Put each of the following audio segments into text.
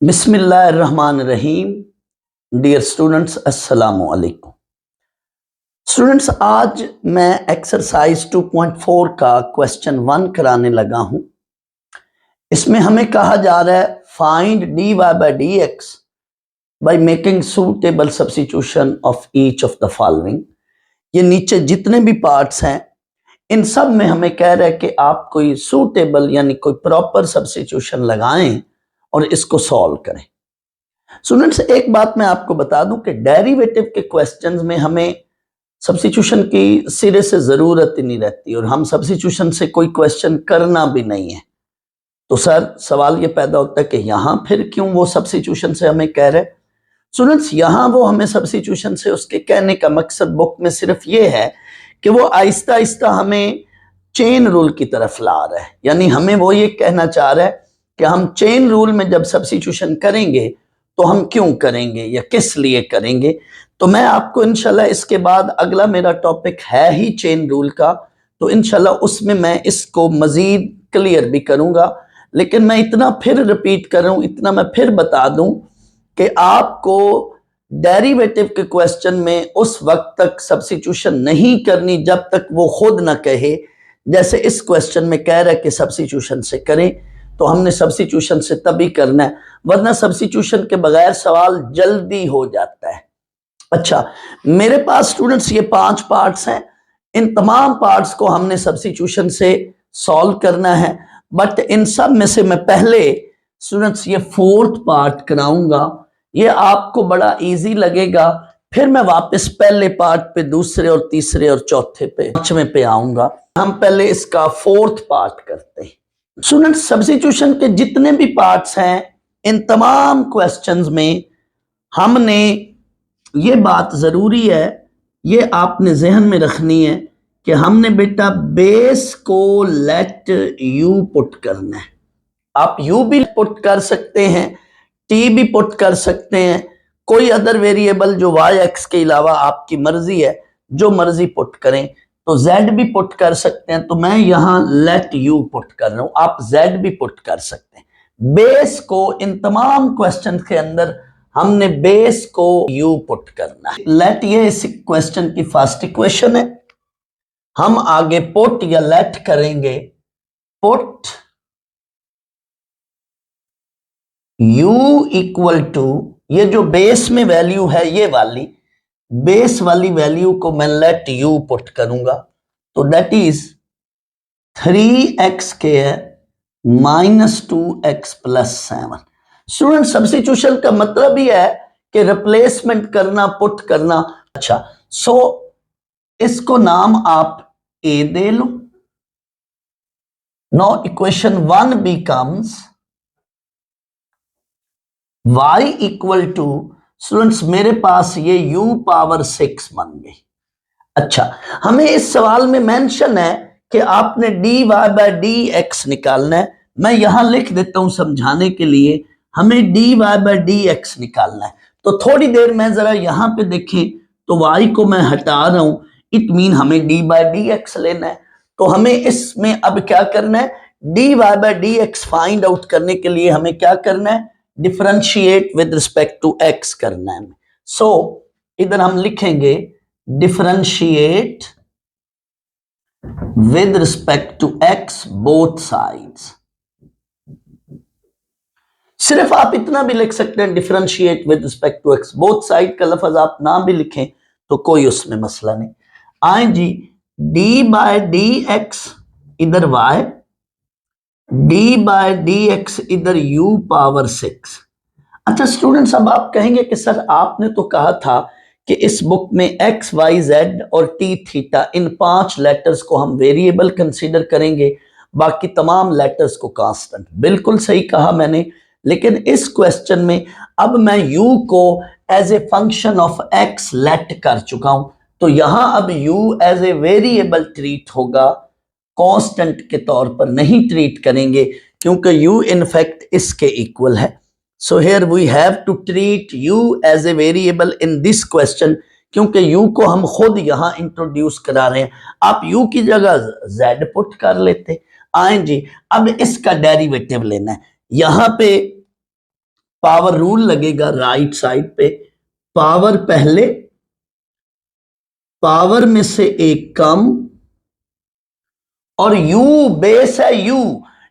बिस्मिल्लाहिर्रहमानिर्रहीम। Dear students, अस्सलामु अलैकुम। स्टूडेंट्स, आज मैं एक्सरसाइज 2.4 का क्वेश्चन 1 कराने लगा हूं। इसमें हमें कहा जा रहा है find dy bye dx by making suitable substitution of each of the following. ये नीचे जितने भी पार्ट्स हैं इन सब में हमें कह रहा है कि आप कोई सूटेबल यानी कोई प्रॉपर सब्स्टिट्यूशन लगाएं और इसको सॉल्व करें। स्टूडेंट्स, एक बात मैं आपको बता दूं कि डेरिवेटिव के क्वेश्चंस में हमें सब्स्टिट्यूशन की सिरे से जरूरत ही नहीं रहती और हम सब्स्टिट्यूशन से कोई क्वेश्चन करना भी नहीं है। तो सर सवाल ये पैदा होता है कि यहां फिर क्यों वो सब्स्टिट्यूशन से हमें कह रहे। स्टूडेंट्स, यहां वो हमें सब्स्टिट्यूशन से उसके कहने का मकसद बुक में सिर्फ ये है कि वो आहिस्ता आहिस्ता हमें चेन रूल की तरफ ला रहा है। यानी हमें वो ये कहना चाह रहा है कि हम चेन रूल में जब सब्स्टिट्यूशन करेंगे तो हम क्यों करेंगे या किस लिए करेंगे। तो मैं आपको इंशाल्लाह इसके बाद अगला मेरा टॉपिक है ही चेन रूल का, तो इंशाल्लाह उसमें मैं इसको मजीद क्लियर भी करूंगा। लेकिन मैं इतना फिर रिपीट कर रहा हूं, इतना मैं फिर बता दूं कि आपको डेरिवेटिव के क्वेश्चन में उस वक्त तक सब्स्टिट्यूशन नहीं करनी जब तक वो खुद ना कहे। जैसे इस क्वेश्चन में कह रहा है कि सब्स्टिट्यूशन से करें, तो हमने सब्स्टिट्यूशन से तभी करना है, वरना सब्स्टिट्यूशन के बगैर सवाल जल्दी हो जाता है। अच्छा, मेरे पास स्टूडेंट्स ये 5 पार्ट्स हैं। इन तमाम पार्ट्स को हमने सब्स्टिट्यूशन से सॉल्व करना है, बट इन सब में से मैं पहले स्टूडेंट्स ये 4th पार्ट कराऊंगा। ये आपको बड़ा इजी लगेगा। फिर मैं वापस पहले पार्ट पे, दूसरे और तीसरे और चौथे पे, पांचवें पे आऊंगा। हम पहले इसका 4th पार्ट करते हैं। स्टूडेंट्स, सब्स्टिट्यूशन के जितने भी पार्ट्स हैं इन तमाम क्वेश्चंस में हमने ये बात जरूरी है, ये आपने जहन में रखनी है कि हमने बेटा बेस को लेट यू पुट करना है। आप यू भी पुट कर सकते हैं, टी भी पुट कर सकते हैं, कोई अदर वेरिएबल जो वाई एक्स के अलावा आपकी मर्जी है, जो मर्जी पुट करें। तो z भी पुट कर सकते हैं, तो मैं यहां लेट यू पुट कर रहा हूं, आप z भी पुट कर सकते हैं। बेस को इन तमाम क्वेश्चन के अंदर हमने बेस को यू पुट करना है। लेट ये इस क्वेश्चन की फर्स्ट इक्वेशन है। हम आगे पुट या लेट करेंगे, पुट u इक्वल टू, ये जो बेस में वैल्यू है ये वाली बेस वाली वैल्यू को मैं लेट यू पुट करूंगा, तो that is 3x minus 2x plus 7। Student, substitution का मतलब ही है कि रिप्लेसमेंट करना, पुट करना। अच्छा, सो इसको नाम आप a दे लो। Now equation 1 becomes y equal to, students मेरे पास ये u पावर 6 बन गई। अच्छा, हमें इस सवाल में मेंशन है कि आपने dy बाय dx निकालना है। मैं यहां लिख देता हूं समझाने के लिए, हमें dy बाय dx निकालना है। तो थोड़ी देर में जरा यहां पे देखें तो y को मैं हटा रहा हूं, इट मीन हमें dy बाय dx लेना है। तो हमें इसमें अब क्या करना है, dy bye dx find out करने के लिए हमें क्या करना है, differentiate with respect to x करना है। सो इधर हम लिखेंगे differentiate with respect to x both sides. सिर्फ आप इतना भी लिख सकते हैं, differentiate with respect to x both side का लफ्ज आप ना भी लिखें तो कोई उसमें मसला नहीं। आए जी, d बाय डी एक्स इधर y, d by D X इधर u पावर 6। अच्छा स्टूडेंट्स, अब आप कहेंगे कि सर आपने तो कहा था कि इस बुक में x, y, z और t, थीटा इन 5 लेटर्स को हम वेरिएबल कंसीडर करेंगे, बाकी तमाम लेटर्स को कांस्टेंट। बिल्कुल सही कहा मैंने, लेकिन इस क्वेश्चन में अब मैं u को as a function of x let कर चुका हूं, तो यहां अब u as a variable treat होगा, कांस्टेंट के तौर पर नहीं ट्रीट करेंगे, क्योंकि u इन फैक्ट इसके इक्वल है। So here we have to treat u as a variable in this question, क्योंकि u को हम खुद यहां इंट्रोड्यूस करा रहे हैं। आप u की जगह z पुट कर लेते। आए जी, अब इसका डेरिवेटिव लेना है। यहां पे पावर रूल लगेगा राइट साइड पे, पावर पहले, पावर में से एक कम, और u बेस है,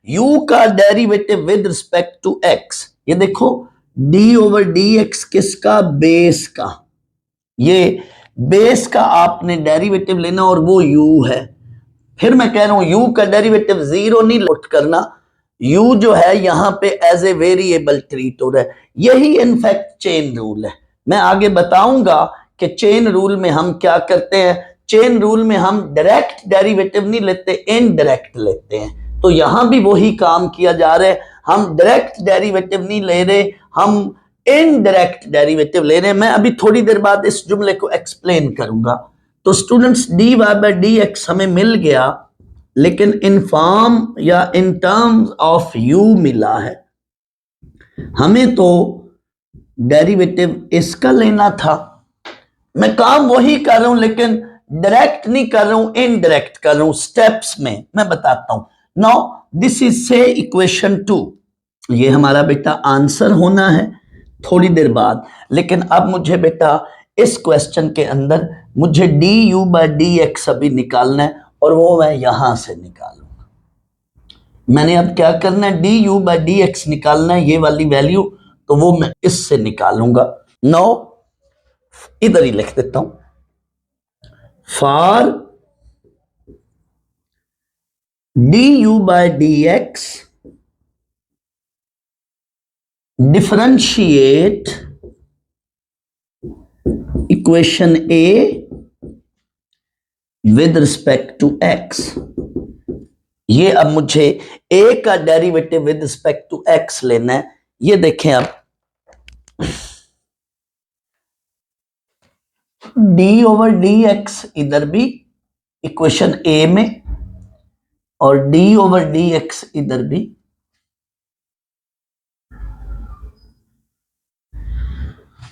u का derivative with respect to x। ये देखो d ओवर डी एक्स किसका, बेस का, ये बेस का आपने डेरिवेटिव लेना और वो u है। फिर मैं कह रहा हूं u का डेरिवेटिव जीरो नहीं पुट करना, u जो है यहां पे एज ए वेरिएबल ट्रीट हो रहा है। यही इनफैक्ट चेन रूल है। मैं आगे बताऊंगा कि चेन रूल में हम क्या करते हैं। चेन रूल में हम डायरेक्ट डेरिवेटिव नहीं लेते, इनडायरेक्ट लेते हैं। तो यहां भी वही काम किया जा रहा है, हम डायरेक्ट डेरिवेटिव नहीं ले रहे, हम इनडायरेक्ट डेरिवेटिव ले रहे हैं। मैं अभी थोड़ी देर बाद इस जुमले को एक्सप्लेन करूंगा। तो स्टूडेंट्स dy बाय dx हमें मिल गया, लेकिन इन फॉर्म या इन टर्म्स ऑफ u मिला है। हमें तो डेरिवेटिव इसका लेना था। मैं काम वही कर रहा हूं, लेकिन डायरेक्ट नहीं कर रहा हूं, इनडायरेक्ट कर रहा हूं। स्टेप्स में मैं बताता हूं। नाउ दिस इज से इक्वेशन 2, ये हमारा बेटा आंसर होना है थोड़ी देर बाद। लेकिन अब मुझे बेटा इस क्वेश्चन के अंदर मुझे du बाय dx अभी निकालना है, और वो मैं यहां से निकालूंगा। मैंने अब क्या करना है, du बाय dx निकालना है, ये वाली वैल्यू, तो वो मैं इससे निकालूंगा। नो इधर ही लिख देता हूं, for du by dx differentiate equation A with respect to x। ये अब मुझे A का derivative with respect to x लेना है। ये देखें अब d ओवर डी एक्स इधर भी इक्वेशन A में, और d ओवर डी एक्स इधर भी।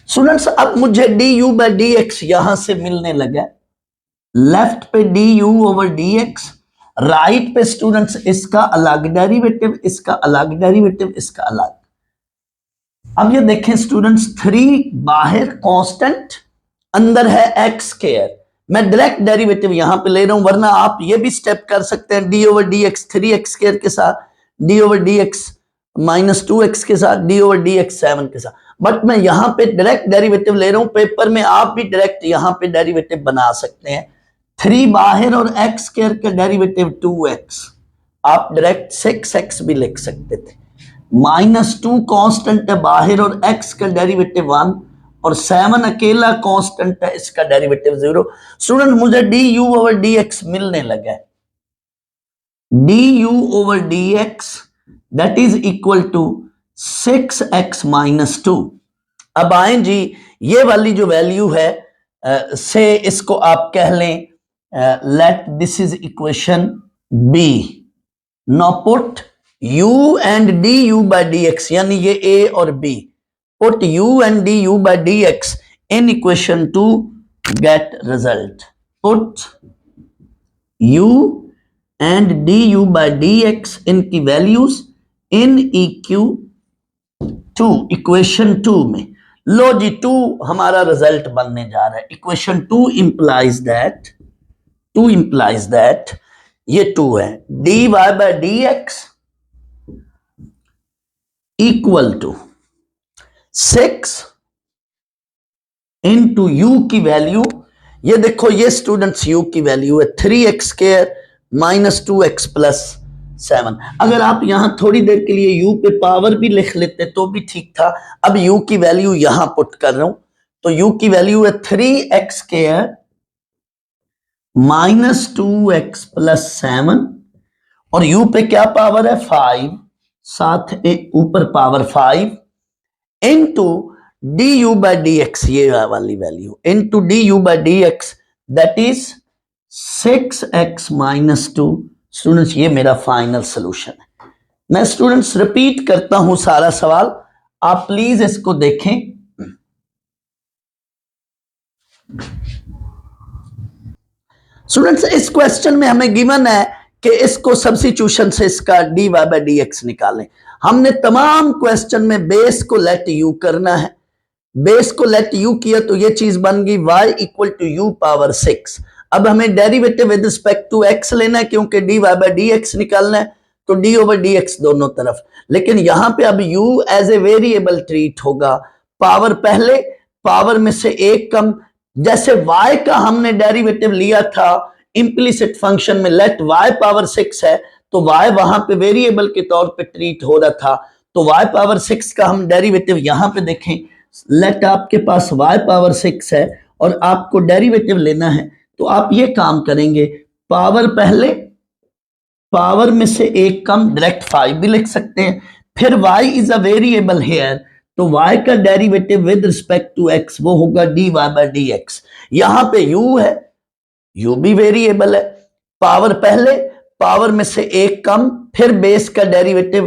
स्टूडेंट्स अब मुझे du बाय dx यहां से मिलने लगा। लेफ्ट पे du ओवर dx, राइट पे स्टूडेंट्स इसका अलग डेरिवेटिव, इसका अलग डेरिवेटिव, इसका अलग। अब ये देखें स्टूडेंट्स, 3 बाहर कांस्टेंट, अंदर है x स्क्वायर। मैं डायरेक्ट डेरिवेटिव यहां पे ले रहा हूं, वरना आप ये भी स्टेप कर सकते हैं, d over dx 3x square के साथ, d over dx minus 2x के साथ, d ओवर dx 7 के साथ। बट मैं यहां पे डायरेक्ट डेरिवेटिव ले रहा हूं। पेपर में आप भी डायरेक्ट यहां पे डेरिवेटिव बना सकते हैं। 3 बाहर और x स्क्वायर का डेरिवेटिव 2x, आप डायरेक्ट 6x भी लिख सकते थे। -2 कांस्टेंट है बाहर और x का डेरिवेटिव 1, और 7 अकेला कांस्टेंट है, इसका डेरिवेटिव 0। स्टूडेंट मुझे du ओवर dx मिलने लगा है। du over dx that is equal to 6x minus 2। अब आए जी, ये वाली जो वैल्यू है से इसको आप कह लें, let this is equation B। Now put u and du by dx, यानी ये A और B, put u and du by dx in equation 2, get result. Put u and du by dx इनकी वैल्यूज in EQ2 इक्वेशन 2 में। लो जी 2 हमारा result बनने जा रहा है। इक्वेशन 2 implies that ये 2 है, dy by dx equal to 6 into u की वैल्यू। ये देखो ये स्टूडेंट्स u की वैल्यू है 3x square minus 2x plus 7। अगर आप यहां थोड़ी देर के लिए u पे पावर भी लिख लेते तो भी ठीक था। अब u की वैल्यू यहां पुट कर रहा हूं, तो u की वैल्यू है 3x square minus 2x plus 7, और u पे क्या पावर है 5, साथ ऊपर power 5 into du by dx, ये वाली value into du by dx that is 6x minus 2। Students ये मेरा फाइनल सॉल्यूशन है। मैं स्टूडेंट्स रिपीट करता हूं सारा सवाल, आप प्लीज इसको देखें। स्टूडेंट्स इस क्वेश्चन में हमें गिवन है कि इसको सब्स्टिट्यूशन से इसका dy by dx निकालें। हमने तमाम क्वेश्चन में बेस को लेट यू करना है। बेस को लेट यू किया तो ये चीज बन गई y equal to U power 6। अब हमें derivative with respect to x लेना है क्योंकि dy बाय dx निकालना है, तो d ओवर dx दोनों तरफ। लेकिन यहां पे अब u as a variable treat होगा, पावर पहले पावर में से एक कम। जैसे y का हमने डेरिवेटिव लिया था इंप्लिसिट फंक्शन में, लेट y पावर 6 है तो y वहां पे वेरिएबल के तौर पे ट्रीट हो रहा था, तो y पावर 6 का हम डेरिवेटिव यहां पे देखें, लेट आपके पास y पावर 6 है और आपको डेरिवेटिव लेना है, तो आप ये काम करेंगे, पावर पहले पावर में से एक कम, डायरेक्ट 5 भी लिख सकते हैं। फिर y is a variable here, तो y का derivative with respect to x वो होगा dy बाय dx। यहां पे u है, u भी वेरिएबल है, पावर पहले पावर में से एक कम, फिर बेस का derivative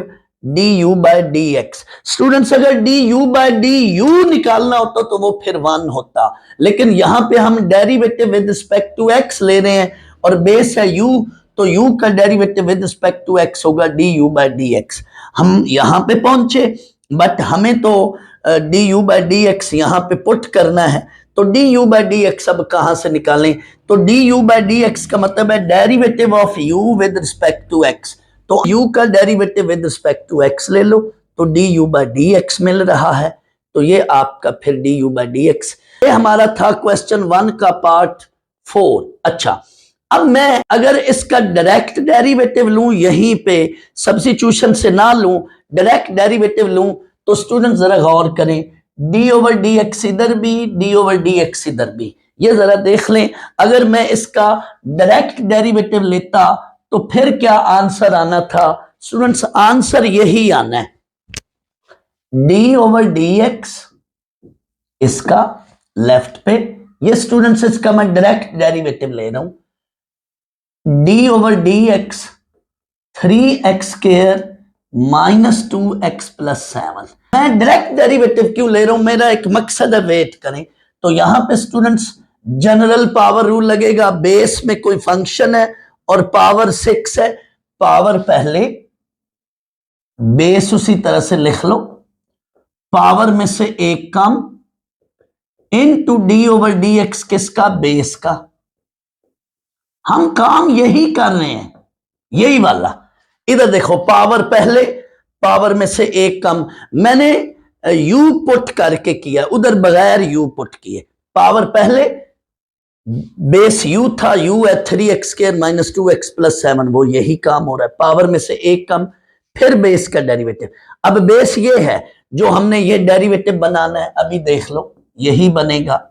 du by dx। Students अगर du बाय du निकालना होता तो वो फिर 1 होता, लेकिन यहां पे हम derivative with respect to x ले रहे हैं और बेस है u, तो u का derivative with respect to x होगा du बाय dx। हम यहां पे पहुंचे, बट हमें तो du बाय dx यहां पे पुट करना है, तो du बाय dx अब कहां से निकालें, तो du बाय dx का मतलब है derivative of u with respect to x, तो u का derivative with respect to x ले लो, तो du बाय dx मिल रहा है, तो ये आपका फिर du बाय dx। ये हमारा था क्वेश्चन 1 का पार्ट 4। अच्छा, अब मैं अगर इसका डायरेक्ट डेरिवेटिव लूं, यहीं पे सब्स्टिट्यूशन से ना लूं, डायरेक्ट डेरिवेटिव लूं, तो स्टूडेंट जरा गौर करें, d ओवर dx इधर भी, d ओवर dx इधर भी, ये जरा देख लें। अगर मैं इसका डायरेक्ट डेरिवेटिव लेता तो फिर क्या आंसर आना था स्टूडेंट्स, आंसर यही आना है, d ओवर dx इसका लेफ्ट पे, ये स्टूडेंट्स इसका मैं डायरेक्ट डेरिवेटिव ले रहा हूं, d over dx 3x square minus 2x plus 7। मैं डायरेक्ट डेरिवेटिव क्यों ले रहा हूं, मेरा एक मकसद है, वेट करें। तो यहां पे स्टूडेंट्स जनरल पावर रूल लगेगा, बेस में कोई फंक्शन है और पावर 6 है, पावर पहले बेस उसी तरह से लिख लो, पावर में से एक कम, इनटू d ओवर dx किसका, बेस का। हम काम यही कर रहे हैं, यही वाला। इधर देखो, पावर पहले पावर में से एक कम, मैंने u पुट करके किया, उधर बगैर u पुट किए। पावर पहले बेस u था, u है 3x square minus 2x plus 7, वो यही काम हो रहा है, पावर में से एक कम, फिर बेस का डेरिवेटिव। अब बेस ये है जो हमने ये डेरिवेटिव बनाना है, अभी देख लो यही बनेगा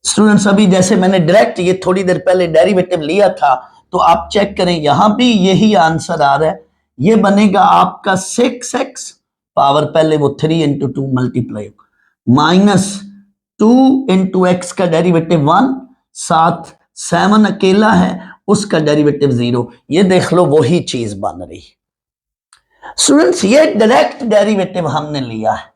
स्टूडेंट्स। अभी जैसे मैंने डायरेक्ट ये थोड़ी देर पहले डेरिवेटिव लिया था, तो आप चेक करें यहां भी यही आंसर आ रहा है, ये बनेगा आपका 6x, पावर पहले वो 3 into 2 multiply minus 2 into x का डेरिवेटिव 1, साथ 7 अकेला है उसका डेरिवेटिव 0, ये देख लो वही चीज बन रही। स्टूडेंट्स ये डायरेक्ट डेरिवेटिव हमने लिया है,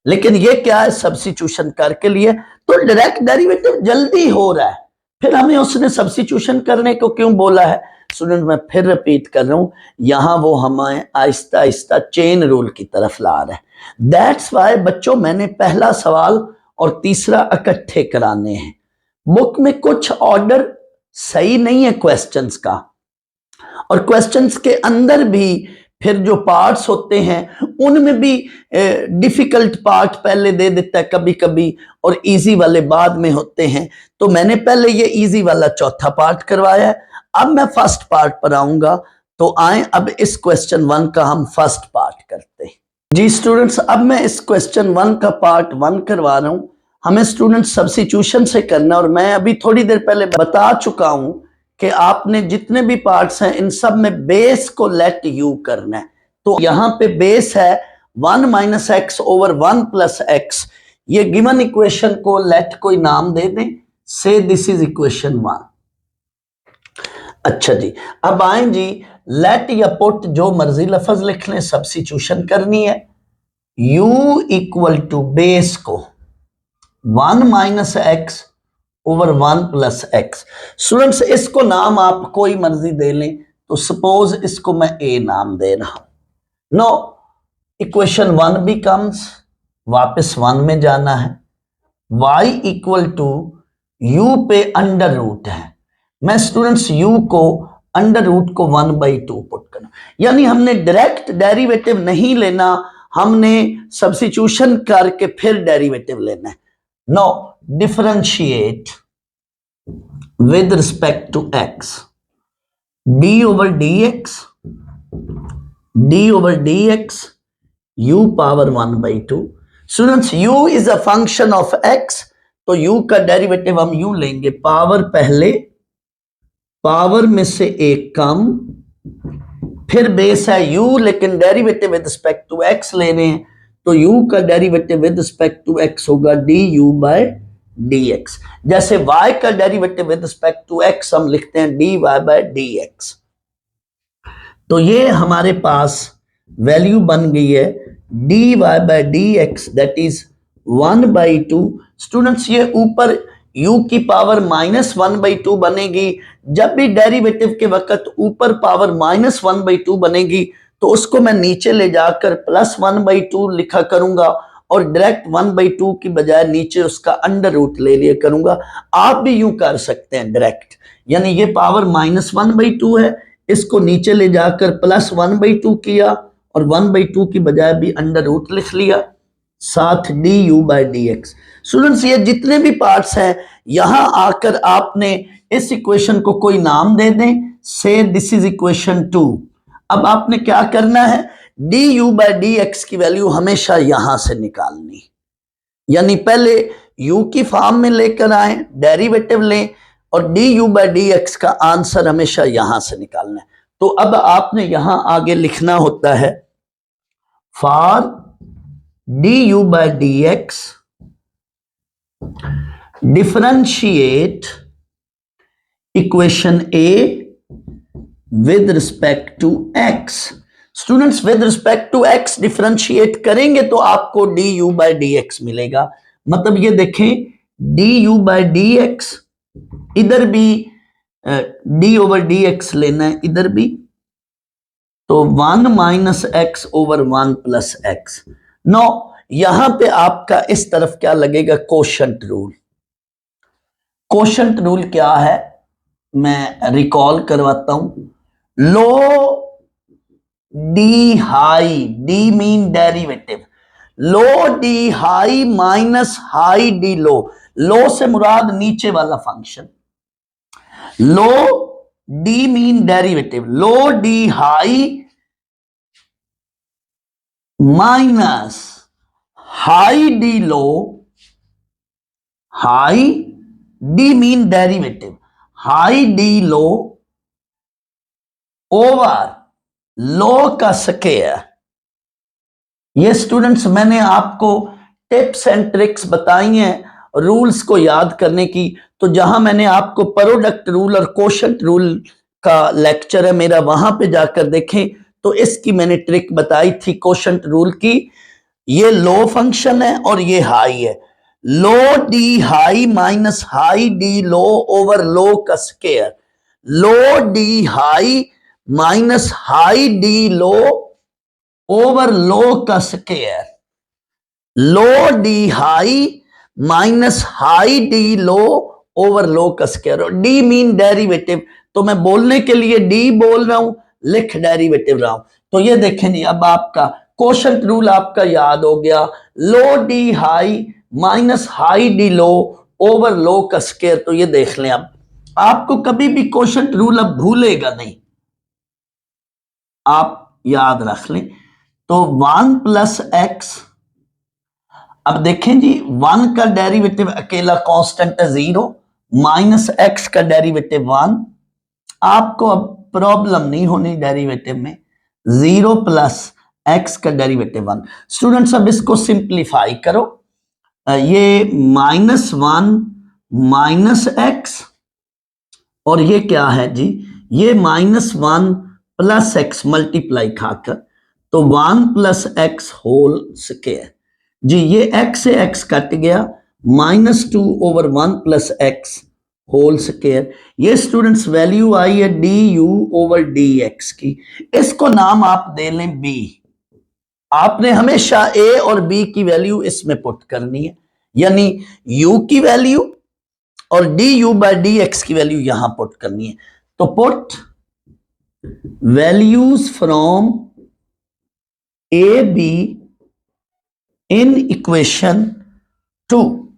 लेकिन ये क्या है, सब्स्टिट्यूशन करके लिए, तो डायरेक्ट डेरिवेटिव जल्दी हो रहा है, फिर हमें उसने सब्स्टिट्यूशन करने को क्यों बोला है। स्टूडेंट मैं फिर रिपीट कर रहा हूं, यहां वो हमें आहिस्ता आहिस्ता चेन रूल की तरफ ला रहा है। दैट्स वाई बच्चों मैंने पहला सवाल और तीसरा इकट्ठे कराने हैं। बुक में कुछ ऑर्डर सही नहीं है क्वेश्चंस का, और क्वेश्चंस के अंदर भी फिर जो पार्ट्स होते हैं उनमें भी डिफिकल्ट पार्ट पहले दे देता है कभी कभी, और इजी वाले बाद में होते हैं। तो मैंने पहले ये इजी वाला चौथा पार्ट करवाया है, अब मैं फर्स्ट पार्ट पर आऊंगा। तो आए अब इस क्वेश्चन 1 का हम फर्स्ट पार्ट करते हैं। जी स्टूडेंट्स, अब मैं इस क्वेश्चन 1 का पार्ट 1 करवा रहा हूं। हमें स्टूडेंट्स सब्स्टिट्यूशन से करना, और मैं अभी थोड़ी देर पहले बता चुका हूं कि आपने जितने भी पार्ट्स हैं इन सब में बेस को लेट यू करना है। तो यहां पे बेस है 1 minus X over 1 plus x, ये गिवन इक्वेशन को लेट कोई नाम दे दें, से दिस इज इक्वेशन 1। अच्छा जी, अब आए जी, लेट या पुट जो मर्जी लफज लिख लें, सब्स्टिट्यूशन करनी है। u इक्वल टू बेस को 1 minus X over 1 plus x. Students इसको नाम आप कोई मर्जी दे लें, तो सपोज इसको मैं ए नाम दे रहा हूं। नो इक्वेशन 1 बिकम्स, वापस 1 में जाना है, y इक्वल टू u पे अंडर रूट है, मैं स्टूडेंट्स u को अंडर रूट को 1/2 पुट करना, यानी हमने डायरेक्ट डेरिवेटिव नहीं लेना, हमने सब्स्टिट्यूशन करके फिर डेरिवेटिव लेना है। No differentiate with respect to x, d over dx u power 1/2। Students u is a function of x, तो u का डेरिवेटिव हम u लेंगे, पावर पहले, पावर में से एक कम, फिर बेस है u, लेकिन derivative with respect to x ले रहे हैं, तो u का derivative with respect to x होगा du/dx। जैसे y का derivative with respect to x हम लिखते हैं dy/dx। तो ये हमारे पास वैल्यू बन गई है dy/dx, दैट इज 1/2। स्टूडेंट्स ये ऊपर u की पावर -1/2 बनेगी, जब भी डेरिवेटिव के वक्त ऊपर पावर -1/2 बनेगी तो उसको मैं नीचे ले जाकर +1/2 लिखा करूंगा और डायरेक्ट 1/2 की बजाय नीचे उसका अंडर रूट ले लिया करूंगा। आप भी यूं कर सकते हैं डायरेक्ट, यानी ये पावर -1/2 है, इसको नीचे ले जाकर +1/2 किया और 1/2 की बजाय भी अंडर रूट लिख लिया, साथ du/dx। स्टूडेंट्स ये जितने भी पार्ट्स हैं, यहां आकर आपने इस इक्वेशन को कोई नाम दे दें, से दिस इज इक्वेशन 2। अब आपने क्या करना है, du/dx की वैल्यू हमेशा यहां से निकालनी, यानी पहले u की फॉर्म में लेकर आए, डेरिवेटिव लें और du/dx का आंसर हमेशा यहां से निकालना है। तो अब आपने यहां आगे लिखना होता है for du/dx differentiate equation a with respect to x। Students with respect to x differentiate करेंगे तो आपको du/dx मिलेगा। मतलब ये देखें du/dx, इधर भी d/dx लेना है, इधर भी, तो 1 - x ओवर 1 + x। नो यहां पे आपका इस तरफ क्या लगेगा, कोशंट रूल। कोशंट रूल क्या है, मैं रिकॉल करवाता हूं। Low D high, D mean derivative, low D high minus high D low, low से मुराद नीचे वाला function, low D mean derivative, low D high minus high D low, high D mean derivative, high D low over low का square. ये students मैंने आपको tips and tricks बताई हैं रूल्स को याद करने की, तो जहां मैंने आपको प्रोडक्ट रूल और कोशंट रूल का लेक्चर है मेरा, वहां पे जाकर देखें, तो इसकी मैंने ट्रिक बताई थी कोशंट रूल की। ये लो फंक्शन है और ये हाई है, low D high minus high D low over low का square, low D high minus high D low over low का square, low D high minus high D low over low का square. और D mean derivative, तो मैं बोलने के लिए D बोल रहा हूं, लिख डेरिवेटिव रहा हूं। तो ये देखें जी, अब आपका कोशंट रूल आपका याद हो गया, low D high minus high D low over low का स्क्वायर। तो ये देख लें, अब आपको कभी भी कोशंट रूल अब भूलेगा नहीं, आप याद रख लें। तो 1 + x, अब देखें जी 1 का डेरिवेटिव अकेला कांस्टेंट है 0, माइनस x का डेरिवेटिव 1, आपको अब प्रॉब्लम नहीं होनी डेरिवेटिव में, 0 + x का डेरिवेटिव 1। स्टूडेंट्स अब इसको सिंप्लीफाई करो, ये -1 माइनस x और ये क्या है जी, ये -1 + x मल्टीप्लाई खाकर, तो 1 + x होल स्क्वायर। जी ये x से x कट गया, -2 ओवर 1 + x होल स्क्वायर। ये स्टूडेंट्स वैल्यू आई है D you over D x की, इसको नाम आप दे लें बी। आपने हमेशा ए और बी की वैल्यू इसमें पुट करनी है, यानी u की वैल्यू और D you by D x की वैल्यू यहां पुट करनी है। तो put values from A be in equation 2,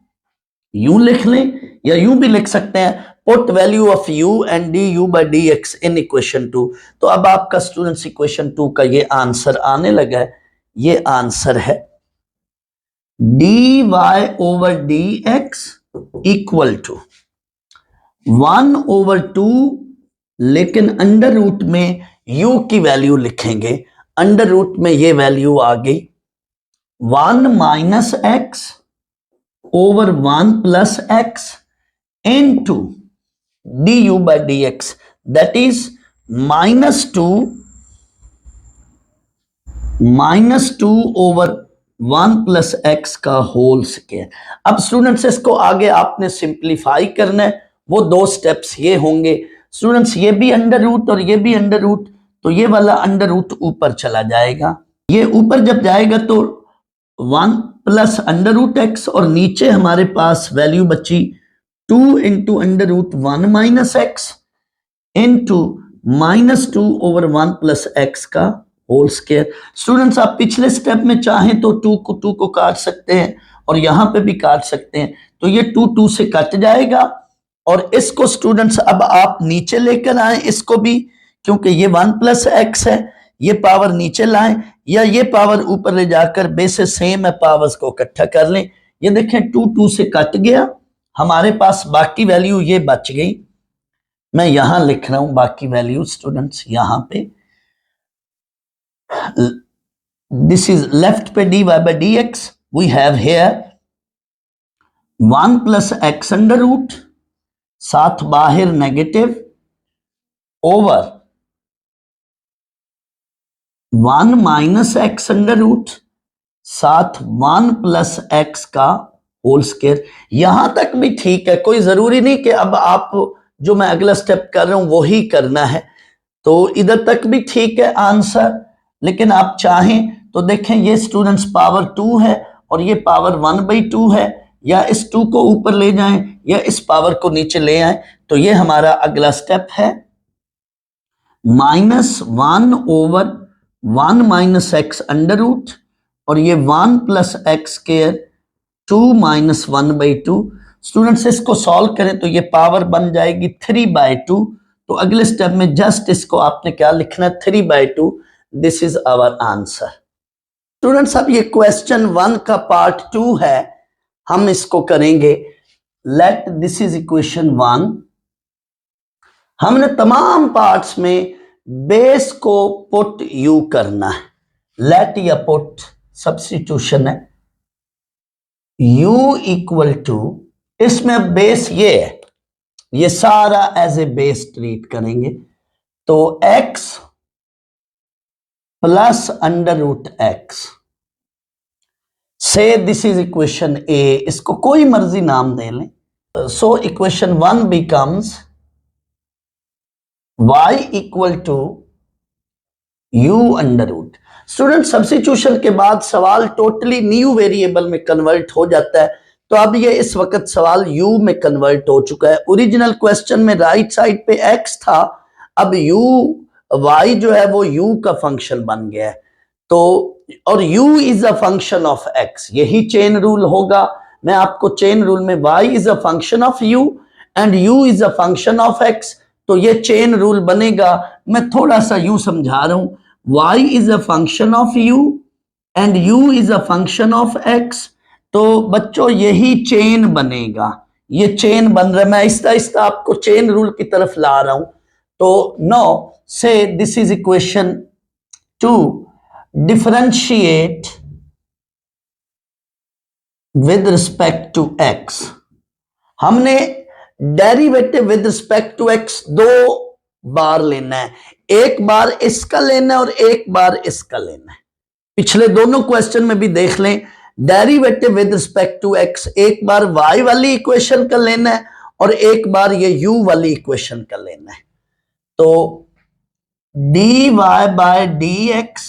यूं लिख लें या यूं भी लिख सकते हैं, put value of u and D you by D x in equation 2। तो अब आपका स्टूडेंट्स इक्वेशन 2 का ये आंसर आने लगा है। ये आंसर है D Y over D X equal to 1/2, लेकिन अंडर रूट में u की वैल्यू लिखेंगे। अंडर रूट में ये वैल्यू आ गई 1 minus X over 1 plus X into du by dx, that is -2 over 1 plus x का होल स्क्वायर। अब स्टूडेंट्स इसको आगे आपने सिंप्लीफाई करना है, वो दो स्टेप्स ये होंगे स्टूडेंट्स, ये भी अंडर रूट और ये भी अंडर रूट, तो ये वाला अंडर रूट ऊपर चला जाएगा। ये ऊपर जब जाएगा तो 1 प्लस अंडर रूट एक्स और नीचे हमारे पास वैल्यू बची 2 into under root 1 minus X into -2 over 1 plus x का होल स्क्वायर। स्टूडेंट्स आप पिछले स्टेप में चाहें तो 2 को काट सकते हैं और यहां पे भी काट सकते हैं, तो ये 2 से कट जाएगा। और इसको स्टूडेंट्स अब आप नीचे लेकर आए इसको भी, क्योंकि ये 1 प्लस एक्स है, ये पावर नीचे लाएं या ये पावर ऊपर ले जाकर बेसिस सेम है, पावर्स को इकट्ठा कर लें। ये देखें 2 से कट गया, हमारे पास बाकी वैल्यू ये बच गई। मैं यहां लिख रहा हूं बाकी वैल्यू स्टूडेंट्स, यहां पे दिस इज लेफ्ट पे dy by dx, we have here 1 plus x under root, साथ बाहर negative, over 1 minus x under root, साथ 1 प्लस एक्स का होल स्क्वायर। यहां तक भी ठीक है, कोई जरूरी नहीं कि अब आप जो मैं अगला स्टेप कर रहा हूं वो ही करना है, तो इधर तक भी ठीक है आंसर। लेकिन आप चाहें तो देखें ये स्टूडेंट्स पावर 2 है और ये पावर 1/2 है, या इस 2 को ऊपर ले जाएं या इस पावर को नीचे ले आएं। तो ये हमारा अगला स्टेप है -1 over 1 minus x under root और ये 1 plus x square 2 minus 1/2। Students इसको सॉल्व करें तो ये पावर बन जाएगी 3/2। तो अगले स्टेप में जस्ट इसको आपने क्या लिखना है, 3/2। This is our answer. Students अब ये क्वेश्चन 1 का पार्ट 2 है, हम इसको करेंगे। Late this is equation 1। हमने तमाम पार्ट्स में बेस को पुट यू करना है। लेट या पुट सब्स्टिट्यूशन है, u इक्वल टू, इसमें बेस ये है, ये सारा एज ए बेस ट्रीट करेंगे। तो x plus under root x से दिस इज इक्वेशन ए, इसको कोई मर्जी नाम दे लें। So equation 1 becomes y equal to u under root. Student substitution के बाद सवाल टोटली न्यू वेरिएबल में कन्वर्ट हो जाता है, तो अब ये इस वक्त सवाल u में कन्वर्ट हो चुका है। ओरिजिनल क्वेश्चन में राइट साइड पे x था, अब y जो है वो u का फंक्शन बन गया है। तो और u is a function of x, यही चेन रूल होगा। मैं आपको चेन रूल में y is a function of u and u is a function of x, तो ये चेन रूल बनेगा। मैं थोड़ा सा यूं समझा रहा हूं, y is a function of u and u is a function of x। तो बच्चों यही चेन बनेगा, ये चेन बन रहा है। मैं आहिस्ता आहिस्ता आपको चेन रूल की तरफ ला रहा हूं। तो now say this is equation 2, differentiate with respect to x। हमने derivative with respect to x 2 बार लेना है, एक बार इसका लेना है और एक बार इसका लेना है। पिछले दोनों क्वेश्चन में भी देख लें, derivative with respect to x एक बार y वाली इक्वेशन का लेना है और एक बार ये u वाली इक्वेशन कर लेना है। तो dy bye dx,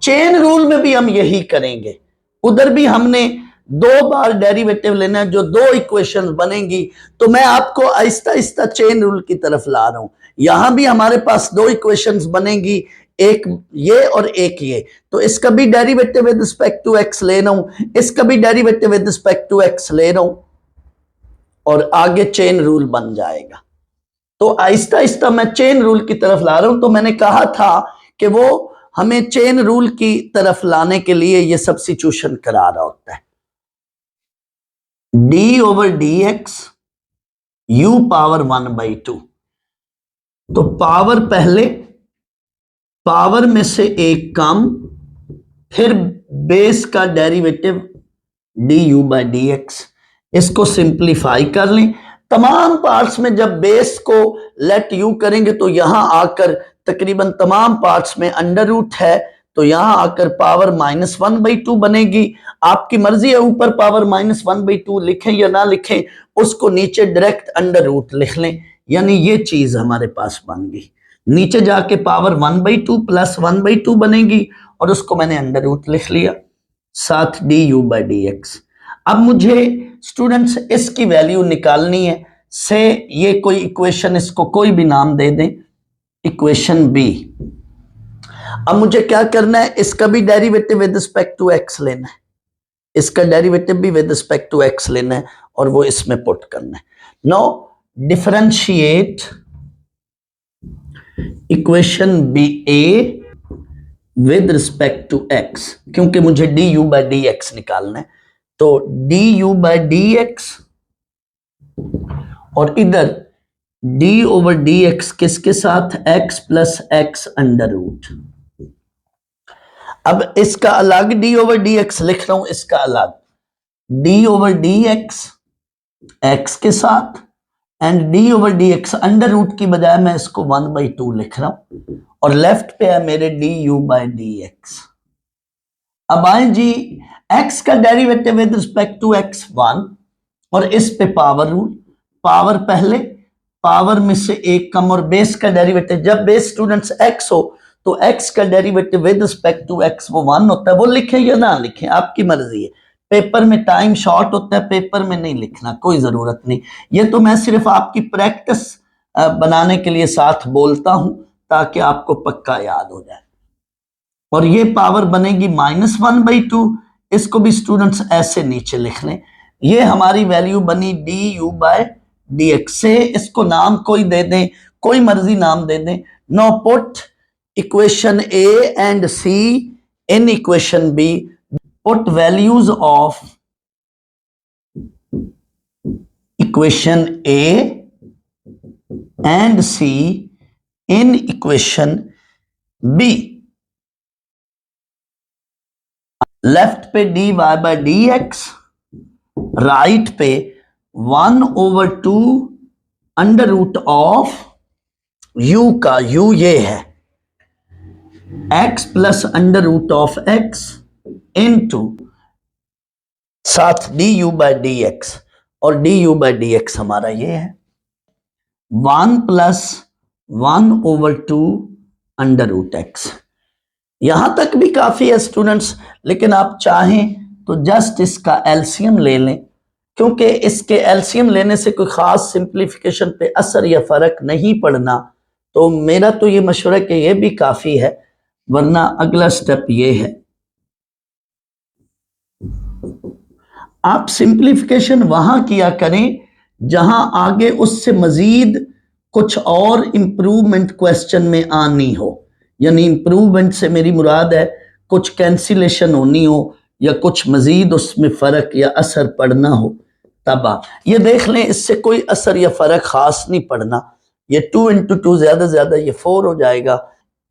chain rule में भी हम यही करेंगे, उधर भी हमने 2 बार डेरिवेटिव लेना है, जो 2 इक्वेशंस बनेंगी। तो मैं आपको आहिस्ता आहिस्ता चेन रूल की तरफ ला रहा हूं। यहां भी हमारे पास 2 इक्वेशंस बनेंगी, एक ये और एक ये। तो इसका भी derivative with respect to x ले रहा हूं, इसका भी derivative with respect to x ले रहा हूं, और आगे चेन रूल बन जाएगा। तो आहिस्ता आहिस्ता मैं चेन रूल की तरफ ला रहा हूं। तो मैंने कहा था कि वो हमें चेन रूल की तरफ लाने के लिए ये सब्स्टिट्यूशन करा रहा होता है। d over dx u power 1/2। तो पावर पहले, पावर में से एक कम, फिर बेस का डेरिवेटिव du बाय dx। इसको सिंप्लीफाई कर लें। तमाम पार्ट्स में जब बेस को लेट यू करेंगे तो यहां आकर तकरीबन तमाम पार्ट्स में अंडर रूट है, तो यहां आकर पावर -1/2 बनेगी। आपकी मर्जी है ऊपर पावर -1/2 लिखें या ना लिखें, उसको नीचे डायरेक्ट अंडर रूट लिख लें, यानी ये चीज हमारे पास बन गई। नीचे जाके पावर 1/2 प्लस 1/2 बनेगी और उसको मैंने अंडर रूट लिख लिया, साथ du बाय dx। अब मुझे स्टूडेंट्स इसकी वैल्यू निकालनी है। से ये कोई इक्वेशन, इसको कोई भी नाम दे दें, इक्वेशन बी। अब मुझे क्या करना है, इसका भी derivative with respect to x लेना है, इसका डेरिवेटिव भी विद रिस्पेक्ट टू x लेना है, और वो इसमें पुट करना है। Now differentiate equation B A with respect to x, क्योंकि मुझे du बाय dx निकालना है। तो du बाय dx और इधर d ओवर dx किसके साथ, x plus x under root. अब इसका अलग d ओवर dx लिख रहा हूं, इसका अलग d ओवर dx x के साथ, and d over dx under root की बजाय मैं इसको 1/2 लिख रहा हूं, और लेफ्ट पे है मेरे du बाय dx। अब आए जी, x का derivative with respect to x 1, और इस पे पावर रूल, पावर पहले, पावर में से एक कम, और बेस का डेरिवेटिव, जब बेस स्टूडेंट्स x हो तो x का derivative with respect to x वो 1 होता है। वो लिखें या ना लिखें आपकी मर्जी है, पेपर में टाइम शॉर्ट होता है, पेपर में नहीं लिखना, कोई जरूरत नहीं। ये तो मैं सिर्फ आपकी प्रैक्टिस बनाने के लिए साथ बोलता हूं, ताकि आपको पक्का याद हो जाए। और ये पावर बनेगी -1/2, इसको भी स्टूडेंट्स ऐसे नीचे लिख लें। ये हमारी वैल्यू बनी du बाय dx। से इसको नाम कोई दे दें, कोई मर्जी नाम दे दें। Now put equation A and C in equation B, put values of equation A and C in equation B. Left पे dy बाय dx, राइट पे 1/2 अंडर रूट ऑफ u का, u ये है x plus under root of x into साथ du by dx, और du by dx हमारा ये है 1 प्लस 1/2 अंडर रूट x। यहां तक भी काफी है स्टूडेंट्स, लेकिन आप चाहें तो जस्ट इसका एलसीएम ले लें, क्योंकि इसके एलसीएम लेने से कोई खास सिंप्लीफिकेशन पे असर या फर्क नहीं पड़ना। तो मेरा तो ये मशवरा कि ये भी काफी है, वरना अगला स्टेप ये है, आप सिंप्लीफिकेशन वहां किया करें जहां आगे उससे मजीद कुछ और इंप्रूवमेंट क्वेश्चन में आनी हो। यानी इंप्रूवमेंट से मेरी मुराद है कुछ कैंसिलेशन होनी हो, या कुछ मजीद उसमें फर्क या असर पड़ना हो, तब आप ये देख लें। इससे कोई असर या फर्क खास नहीं पड़ना। ये 2 × 2 ज्यादा ये 4 हो जाएगा,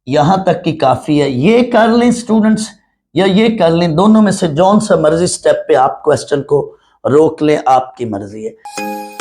यहां तक की काफी है। ये कर लें स्टूडेंट्स, या ये कर लें, दोनों में से जौन सा मर्जी स्टेप पे आप क्वेश्चन को रोक लें, आपकी मर्जी है।